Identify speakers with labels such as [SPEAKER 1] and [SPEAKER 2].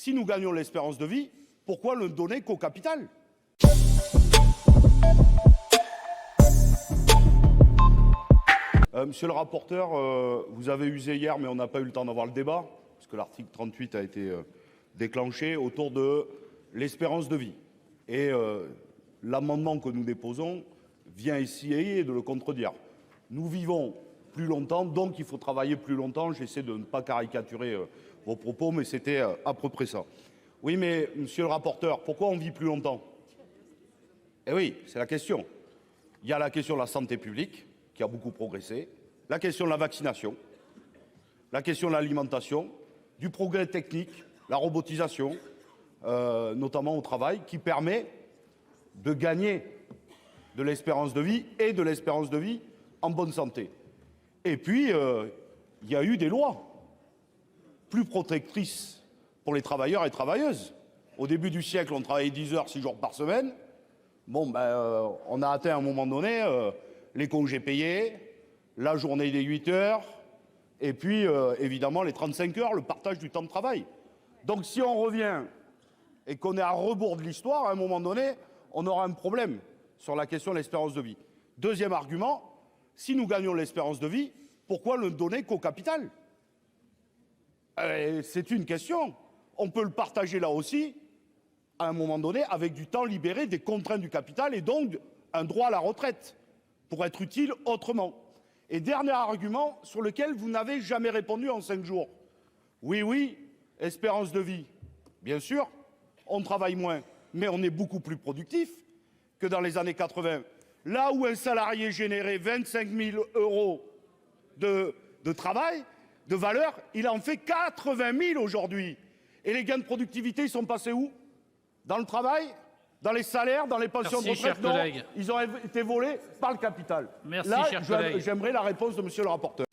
[SPEAKER 1] si nous gagnons l'espérance de vie, pourquoi ne le donner qu'au capital? Monsieur le rapporteur, vous avez usé hier, mais on n'a pas eu le temps d'avoir le débat, parce que l'article 38 a été déclenché autour de l'espérance de vie. Et l'amendement que nous déposons vient essayer de le contredire. Nous vivons plus longtemps, donc il faut travailler plus longtemps. J'essaie de ne pas caricaturer vos propos, mais c'était à peu près ça. Oui, mais monsieur le rapporteur, pourquoi on vit plus longtemps? Eh oui, c'est la question. Il y a la question de la santé publique, qui a beaucoup progressé, la question de la vaccination, la question de l'alimentation, du progrès technique, la robotisation, notamment au travail, qui permet de gagner de l'espérance de vie et de l'espérance de vie en bonne santé. Et puis, il y a eu des lois plus protectrices pour les travailleurs et travailleuses. Au début du siècle, on travaillait 10 heures, 6 jours par semaine. Bon, ben, on a atteint à un moment donné les congés payés, la journée des 8 heures, et puis évidemment les 35 heures, le partage du temps de travail. Donc si on revient et qu'on est à rebours de l'histoire, à un moment donné, on aura un problème sur la question de l'espérance de vie. Deuxième argument, si nous gagnons l'espérance de vie, pourquoi ne le donner qu'au capital? C'est une question. On peut le partager là aussi, à un moment donné, avec du temps libéré des contraintes du capital et donc un droit à la retraite pour être utile autrement. Et dernier argument sur lequel vous n'avez jamais répondu en 5 jours. Oui, espérance de vie. Bien sûr, on travaille moins, mais on est beaucoup plus productif que dans les années 80. Là où un salarié générait 25 000 euros de travail, de valeur, il en fait 80 000 aujourd'hui. Et les gains de productivité, ils sont passés où? Dans le travail? Dans les salaires? Dans les pensions de retraite? Non, ils ont été volés par le capital.
[SPEAKER 2] Merci,
[SPEAKER 1] là,
[SPEAKER 2] cher collègue.
[SPEAKER 1] J'aimerais la réponse de monsieur le rapporteur.